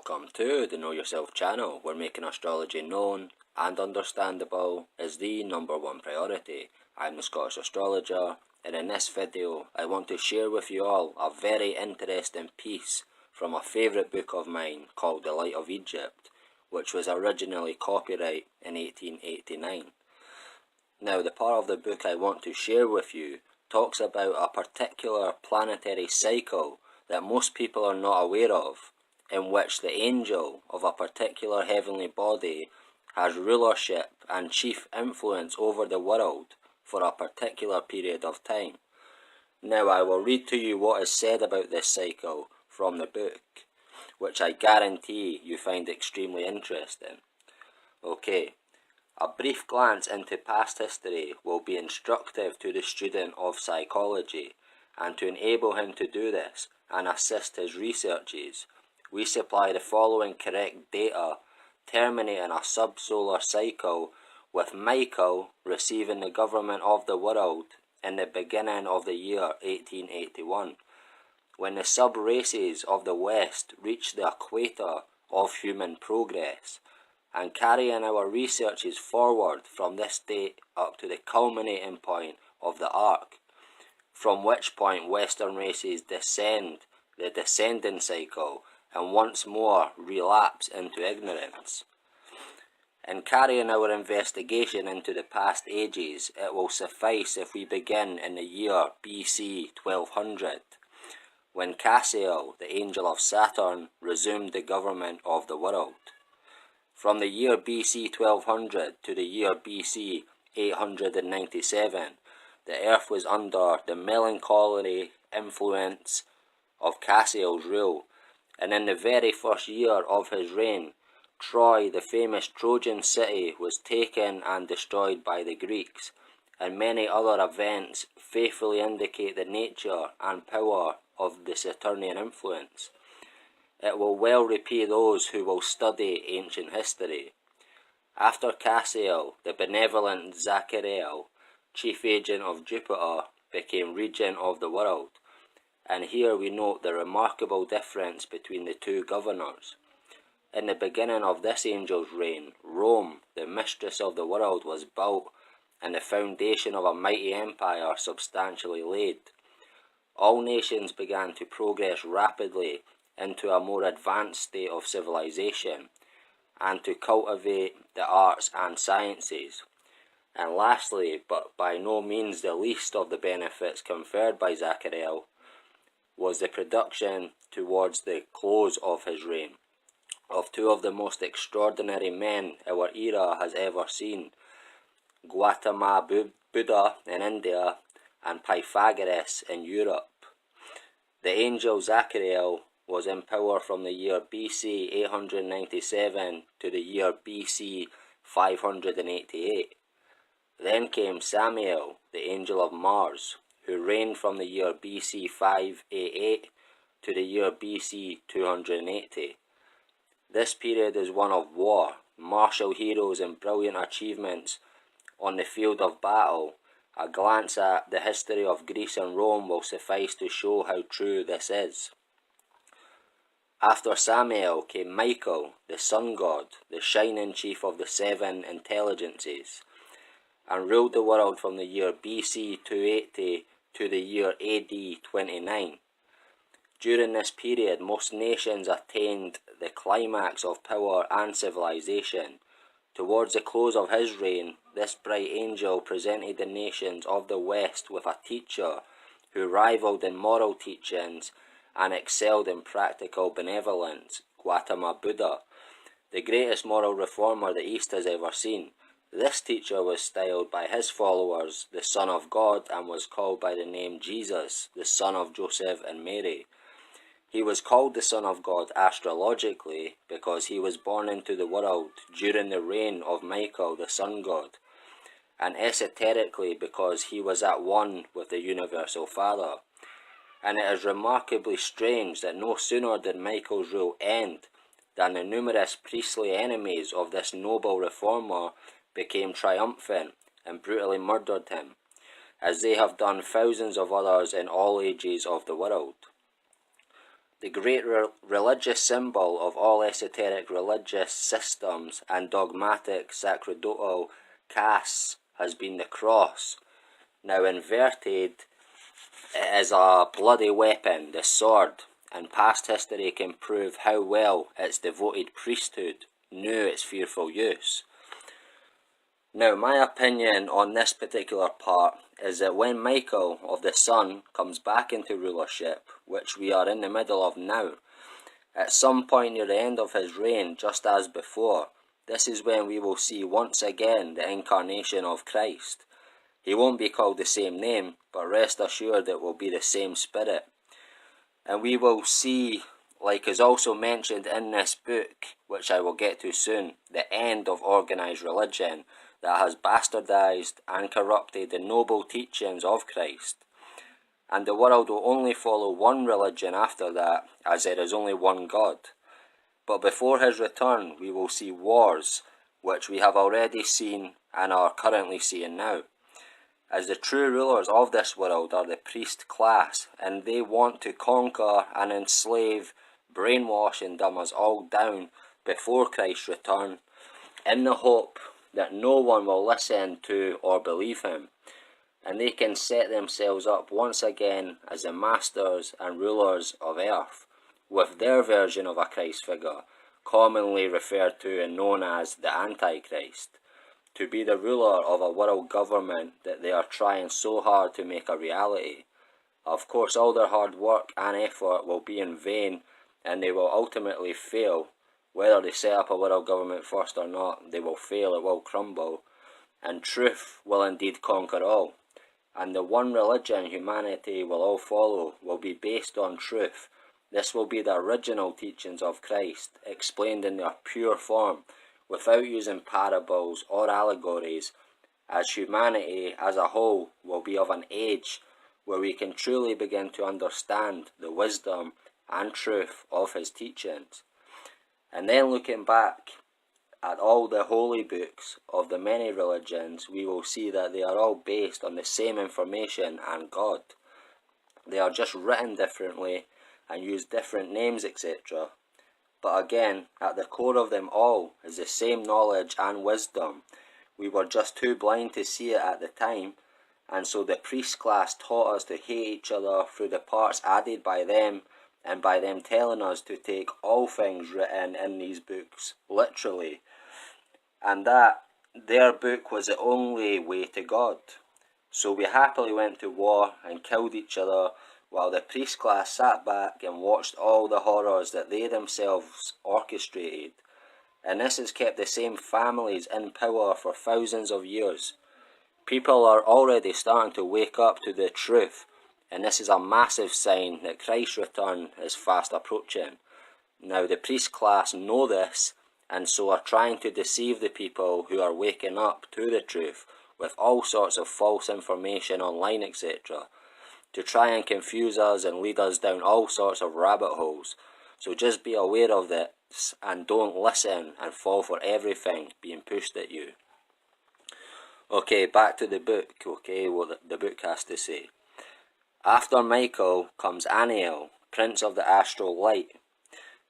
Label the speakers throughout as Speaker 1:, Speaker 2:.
Speaker 1: Welcome to the Know Yourself channel, where making astrology known and understandable is the #1 priority. I'm the Scottish Astrologer, and in this video I want to share with you all a very interesting piece from a favourite book of mine called The Light of Egypt, which was originally copyright in 1889. Now, the part of the book I want to share with you talks about a particular planetary cycle that most people are not aware of, in which the angel of a particular heavenly body has rulership and chief influence over the world for a particular period of time. Now, I will read to you what is said about this cycle from the book, which I guarantee you find extremely interesting. Okay, a brief glance into past history will be instructive to the student of psychology, and to enable him to do this and assist his researches, we supply the following correct data terminating a subsolar cycle, with Michael receiving the government of the world in the beginning of the year 1881, when the sub-races of the West reached the equator of human progress, and carrying our researches forward from this date up to the culminating point of the arc, from which point Western races descend the descending cycle and once more relapse into ignorance. In carrying our investigation into the past ages, it will suffice if we begin in the year BC 1200, when Cassiel, the angel of Saturn, resumed the government of the world. From the year BC 1200 to the year BC 897, the earth was under the melancholy influence of Cassiel's rule, and in the very first year of his reign, Troy, the famous Trojan city, was taken and destroyed by the Greeks, and many other events faithfully indicate the nature and power of the Saturnian influence. It will well repay those who will study ancient history. After Cassiel, the benevolent Zachariel, chief agent of Jupiter, became regent of the world, and here we note the remarkable difference between the two governors. In the beginning of this angel's reign, Rome, the mistress of the world, was built, and the foundation of a mighty empire substantially laid. All nations began to progress rapidly into a more advanced state of civilization, and to cultivate the arts and sciences. And lastly, but by no means the least of the benefits conferred by Zachariel, was the production, towards the close of his reign, of two of the most extraordinary men our era has ever seen, Gautama Buddha in India and Pythagoras in Europe. The angel Zachariel was in power from the year BC 897 to the year BC 588. Then came Samael, the angel of Mars, who reigned from the year BC 588 to the year BC 280. This period is one of war, martial heroes and brilliant achievements on the field of battle. A glance at the history of Greece and Rome will suffice to show how true this is. After Samael came Michael, the sun god, the shining chief of the seven intelligences, and ruled the world from the year BC 280 to the year AD 29. During this period, most nations attained the climax of power and civilization. Towards the close of his reign, this bright angel presented the nations of the West with a teacher who rivaled in moral teachings and excelled in practical benevolence, Gautama Buddha, the greatest moral reformer the East has ever seen. This teacher was styled by his followers the Son of God, and was called by the name Jesus, the son of Joseph and Mary. He was called the Son of God astrologically because he was born into the world during the reign of Michael, the sun god, and esoterically because he was at one with the universal Father. And it is remarkably strange that no sooner did Michael's rule end than the numerous priestly enemies of this noble reformer became triumphant and brutally murdered him, as they have done thousands of others in all ages of the world. The great religious symbol of all esoteric religious systems and dogmatic sacerdotal castes has been the cross. Now inverted, it is a bloody weapon, the sword, and past history can prove how well its devoted priesthood knew its fearful use. Now my opinion on this particular part is that when Michael of the Sun comes back into rulership, which we are in the middle of now, at some point near the end of his reign, just as before, this is when we will see once again the incarnation of Christ. He won't be called the same name, but rest assured it will be the same spirit. And we will see, like is also mentioned in this book, which I will get to soon, the end of organised religion that has bastardized and corrupted the noble teachings of Christ. And the world will only follow one religion after that, as there is only one God. But before his return, we will see wars, which we have already seen and are currently seeing now. As the true rulers of this world are the priest class, and they want to conquer and enslave, brainwash and dumb us all down before Christ's return, in the hope that no one will listen to or believe him, and they can set themselves up once again as the masters and rulers of earth, with their version of a Christ figure, commonly referred to and known as the Antichrist, to be the ruler of a world government that they are trying so hard to make a reality. Of course, all their hard work and effort will be in vain, and they will ultimately fail. Whether they set up a world government first or not, they will fail, it will crumble, and truth will indeed conquer all. And the one religion humanity will all follow will be based on truth. This will be the original teachings of Christ, explained in their pure form, without using parables or allegories, as humanity as a whole will be of an age where we can truly begin to understand the wisdom and truth of his teachings. And then looking back at all the holy books of the many religions, we will see that they are all based on the same information and God. They are just written differently and use different names, etc. But again, at the core of them all is the same knowledge and wisdom. We were just too blind to see it at the time, and so the priest class taught us to hate each other through the parts added by them, and by them telling us to take all things written in these books literally, and that their book was the only way to God. So we happily went to war and killed each other, while the priest class sat back and watched all the horrors that they themselves orchestrated. And this has kept the same families in power for thousands of years. People are already starting to wake up to the truth, and this is a massive sign that Christ's return is fast approaching. Now the priest class know this, and so are trying to deceive the people who are waking up to the truth with all sorts of false information online, etc., to try and confuse us and lead us down all sorts of rabbit holes. So just be aware of this and don't listen and fall for everything being pushed at you. Okay, back to the book, what the book has to say. After Michael comes Aniel, prince of the astral light,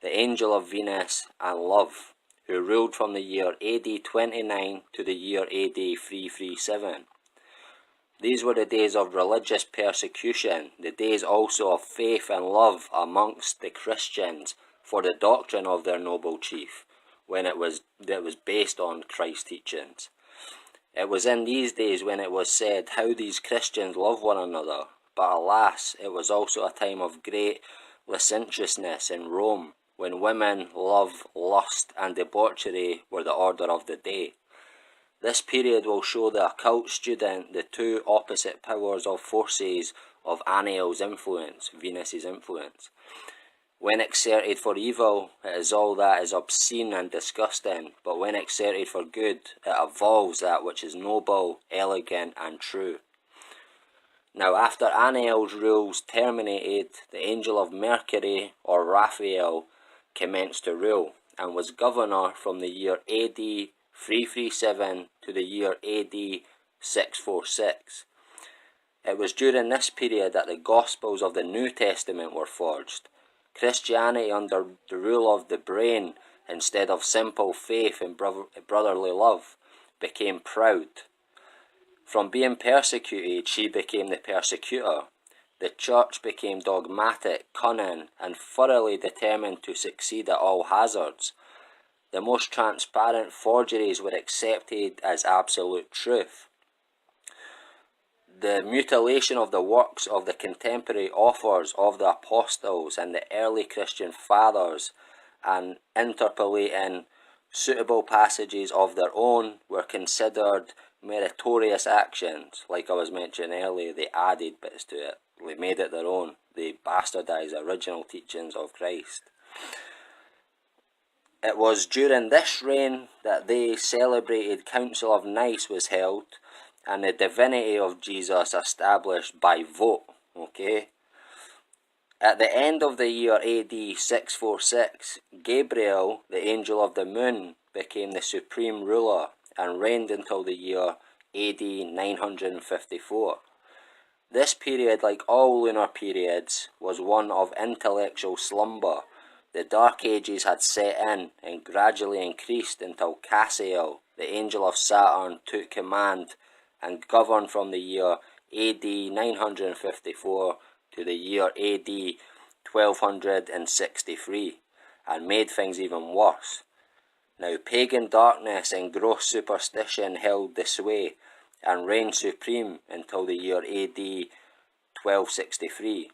Speaker 1: the angel of Venus and love, who ruled from the year AD 29 to the year AD 337. These were the days of religious persecution, the days also of faith and love amongst the Christians for the doctrine of their noble chief, when it was based on Christ's teachings. It was in these days when it was said how these Christians love one another, but alas, it was also a time of great licentiousness in Rome, when women, love, lust and debauchery were the order of the day. This period will show the occult student the two opposite powers of forces of Aniel's influence, Venus's influence. When exerted for evil, it is all that is obscene and disgusting, but when exerted for good, it evolves that which is noble, elegant and true. Now after Aniel's rules terminated, the angel of Mercury, or Raphael, commenced to rule, and was governor from the year AD 337 to the year AD 646. It was during this period that the Gospels of the New Testament were forged. Christianity under the rule of the brain, instead of simple faith and brotherly love, became proud. From being persecuted, she became the persecutor. The church became dogmatic, cunning, and thoroughly determined to succeed at all hazards. The most transparent forgeries were accepted as absolute truth. The mutilation of the works of the contemporary authors of the apostles and the early Christian fathers, and interpolating suitable passages of their own, were considered meritorious actions. Like I was mentioning earlier, they added bits to it. They made it their own. They bastardized the original teachings of Christ. It was during this reign that the celebrated Council of Nice was held, and the divinity of Jesus established by vote. Okay. At the end of the year AD 646, Gabriel, the angel of the moon, became the supreme ruler and reigned until the year AD 954. This period, like all lunar periods, was one of intellectual slumber. The Dark Ages had set in and gradually increased until Cassiel, the angel of Saturn, took command and governed from the year AD 954 to the year AD 1263, and made things even worse. Now, pagan darkness and gross superstition held the sway and reigned supreme until the year AD 1263.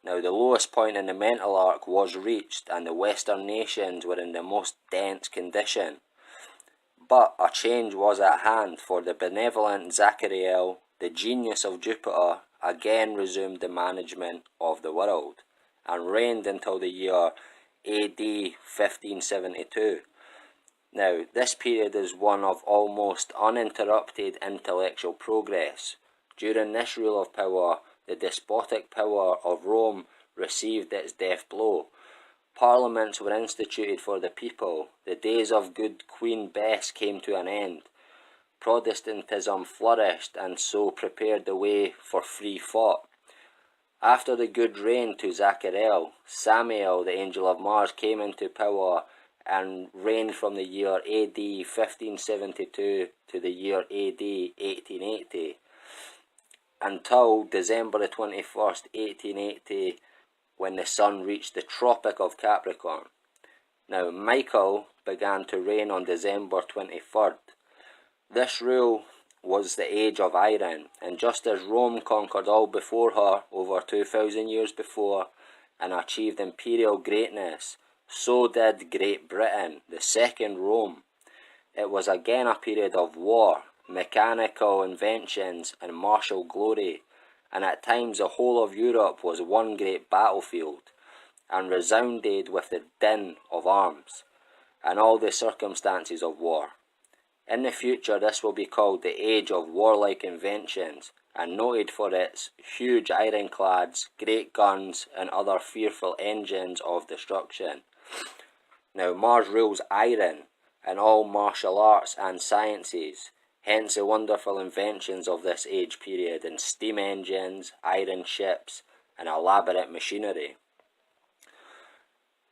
Speaker 1: Now, the lowest point in the mental arc was reached, and the Western nations were in the most dense condition. But a change was at hand, for the benevolent Zachariel, the genius of Jupiter, again resumed the management of the world, and reigned until the year AD 1572. Now, this period is one of almost uninterrupted intellectual progress. During this rule of power, the despotic power of Rome received its death blow. Parliaments were instituted for the people. The days of good Queen Bess came to an end. Protestantism flourished, and so prepared the way for free thought. After the good reign to Zachariel, Samael, the angel of Mars, came into power and reigned from the year AD 1572 to the year AD 1880, until December the 21st, 1880, when the sun reached the Tropic of Capricorn. Now, Michael began to reign on December 23rd. This rule was the age of iron, and just as Rome conquered all before her over 2,000 years before and achieved imperial greatness, so did Great Britain, the second Rome. It was again a period of war, mechanical inventions and martial glory, and at times the whole of Europe was one great battlefield, and resounded with the din of arms, and all the circumstances of war. In the future this will be called the age of warlike inventions, and noted for its huge ironclads, great guns, and other fearful engines of destruction. Now, Mars rules iron and all martial arts and sciences, hence the wonderful inventions of this age period in steam engines, iron ships, and elaborate machinery.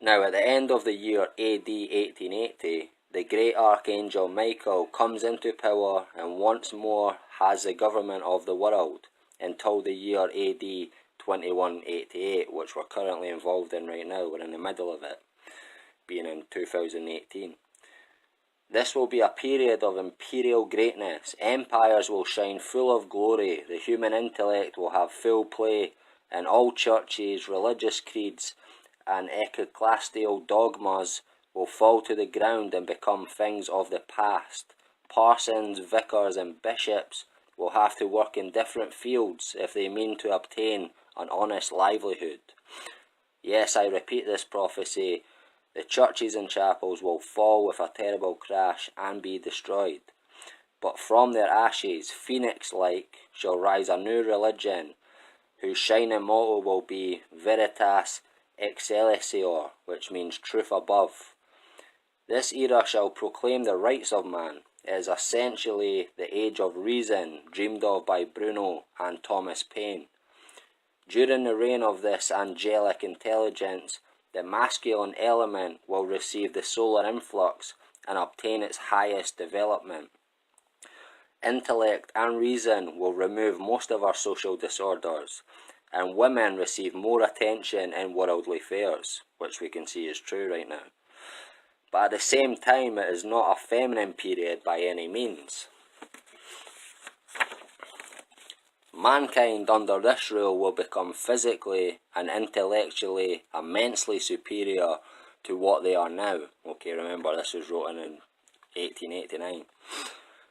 Speaker 1: Now, at the end of the year AD 1880, the great Archangel Michael comes into power and once more has the government of the world until the year AD 2188, which we're currently involved in right now. We're in the middle of it, being in 2018. This will be a period of imperial greatness. Empires will shine full of glory, the human intellect will have full play, and all churches, religious creeds, and ecclesiastical dogmas will fall to the ground and become things of the past. Parsons, vicars, and bishops will have to work in different fields if they mean to obtain an honest livelihood. Yes, I repeat this prophecy. The churches and chapels will fall with a terrible crash and be destroyed. But from their ashes, phoenix-like, shall rise a new religion, whose shining motto will be Veritas Excelsior, which means truth above. This era shall proclaim the rights of man. It is essentially the age of reason, dreamed of by Bruno and Thomas Paine. During the reign of this angelic intelligence, the masculine element will receive the solar influx and obtain its highest development. Intellect and reason will remove most of our social disorders, and women receive more attention in worldly affairs, which we can see is true right now. But at the same time, it is not a feminine period by any means. Mankind under this rule will become physically and intellectually immensely superior to what they are now. Okay, remember this was written in 1889.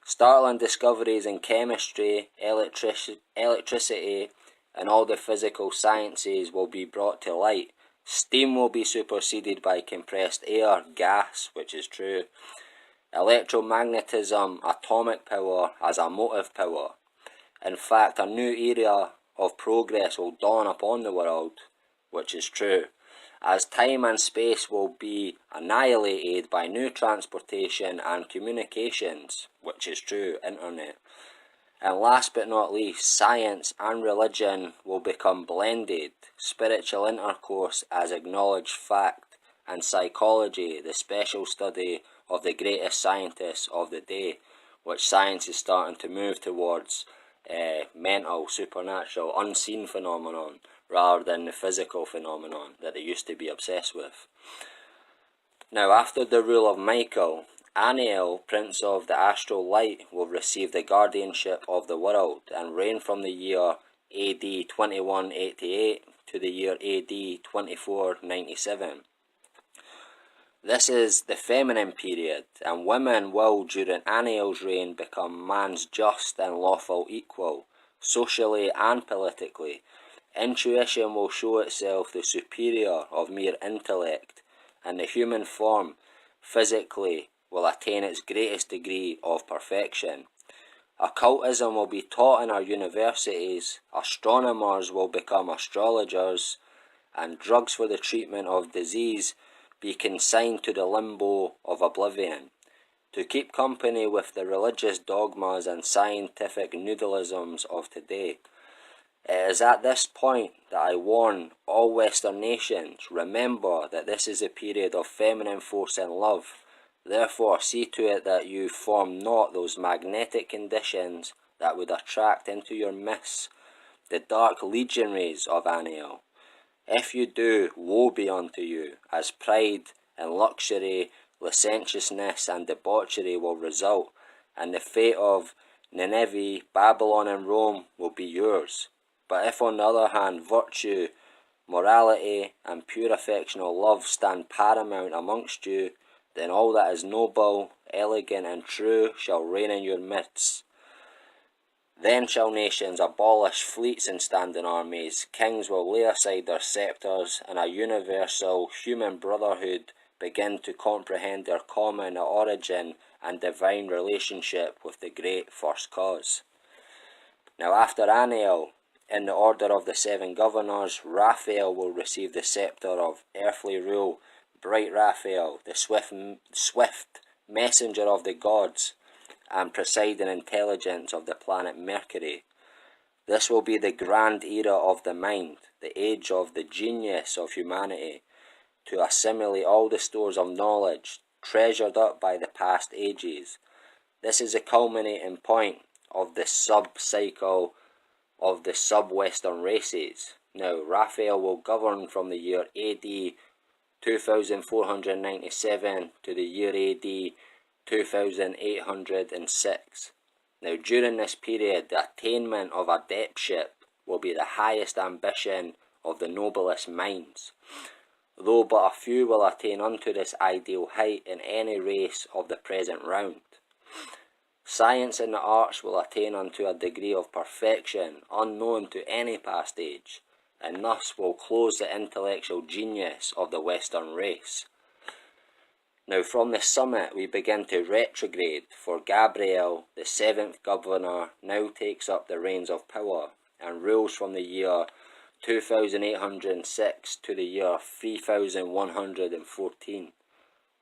Speaker 1: Startling discoveries in chemistry, electricity, and all the physical sciences will be brought to light. Steam will be superseded by compressed air, gas, which is true. Electromagnetism, atomic power as a motive power. In fact, a new era of progress will dawn upon the world, which is true, as time and space will be annihilated by new transportation and communications, which is true, internet. And last but not least, science and religion will become blended, spiritual intercourse as acknowledged fact, and psychology, the special study of the greatest scientists of the day, which science is starting to move towards mental, supernatural, unseen phenomenon, rather than the physical phenomenon that they used to be obsessed with. Now, after the rule of Michael, Aniel, prince of the astral light, will receive the guardianship of the world and reign from the year AD 2188 to the year AD 2497. This is the feminine period, and women will, during Aniel's reign, become man's just and lawful equal, socially and politically. Intuition will show itself the superior of mere intellect, and the human form, physically, will attain its greatest degree of perfection. Occultism will be taught in our universities, astronomers will become astrologers, and drugs for the treatment of disease be consigned to the limbo of oblivion, to keep company with the religious dogmas and scientific noodleisms of today. It is at this point that I warn all Western nations, remember that this is a period of feminine force and love. Therefore, see to it that you form not those magnetic conditions that would attract into your midst the dark legionaries of Aniel. If you do, woe be unto you, as pride and luxury, licentiousness and debauchery will result, and the fate of Nineveh, Babylon and Rome will be yours. But if on the other hand virtue, morality and pure affectional love stand paramount amongst you, then all that is noble, elegant and true shall reign in your midst. Then shall nations abolish fleets and standing armies, kings will lay aside their sceptres, and a universal human brotherhood begin to comprehend their common origin and divine relationship with the great first cause. Now after Aniel, in the order of the seven governors, Raphael will receive the sceptre of earthly rule, bright Raphael, the swift messenger of the gods, and presiding intelligence of the planet Mercury. This will be the grand era of the mind, the age of the genius of humanity, to assimilate all the stores of knowledge treasured up by the past ages. This is the culminating point of the sub-cycle of the sub-Western races. Now, Raphael will govern from the year AD 2497 to the year AD 2806. Now, during this period, the attainment of adeptship will be the highest ambition of the noblest minds, though but a few will attain unto this ideal height in any race of the present round. Science and the arts will attain unto a degree of perfection unknown to any past age, and thus will close the intellectual genius of the Western race. Now from the summit we begin to retrograde, for Gabriel, the seventh governor, now takes up the reins of power, and rules from the year 2806 to the year 3114.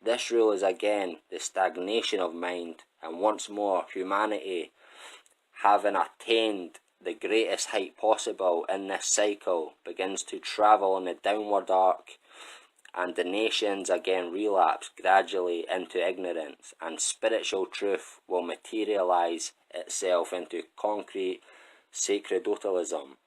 Speaker 1: This rule is again the stagnation of mind, and once more humanity, having attained the greatest height possible in this cycle, begins to travel on the downward arc and the nations again relapse gradually into ignorance, and spiritual truth will materialize itself into concrete sacerdotalism.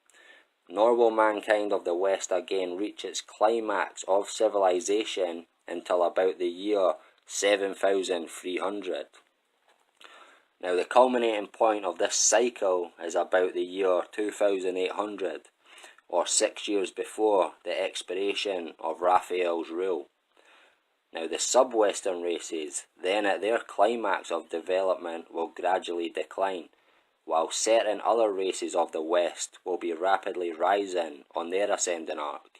Speaker 1: Nor will mankind of the West again reach its climax of civilization until about the year 7300. Now the culminating point of this cycle is about the year 2800, or 6 years before the expiration of Raphael's rule. Now the sub-Western races, then at their climax of development, will gradually decline, while certain other races of the West will be rapidly rising on their ascending arc,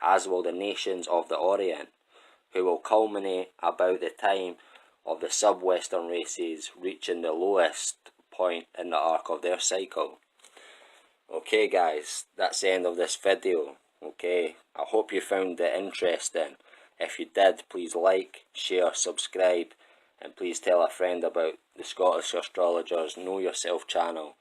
Speaker 1: as will the nations of the Orient, who will culminate about the time of the sub-Western races reaching the lowest point in the arc of their cycle. Okay guys, that's the end of this video. Okay, I hope you found it interesting. If you did, please like, share, subscribe, and please tell a friend about the Scottish Astrologers Know Yourself channel.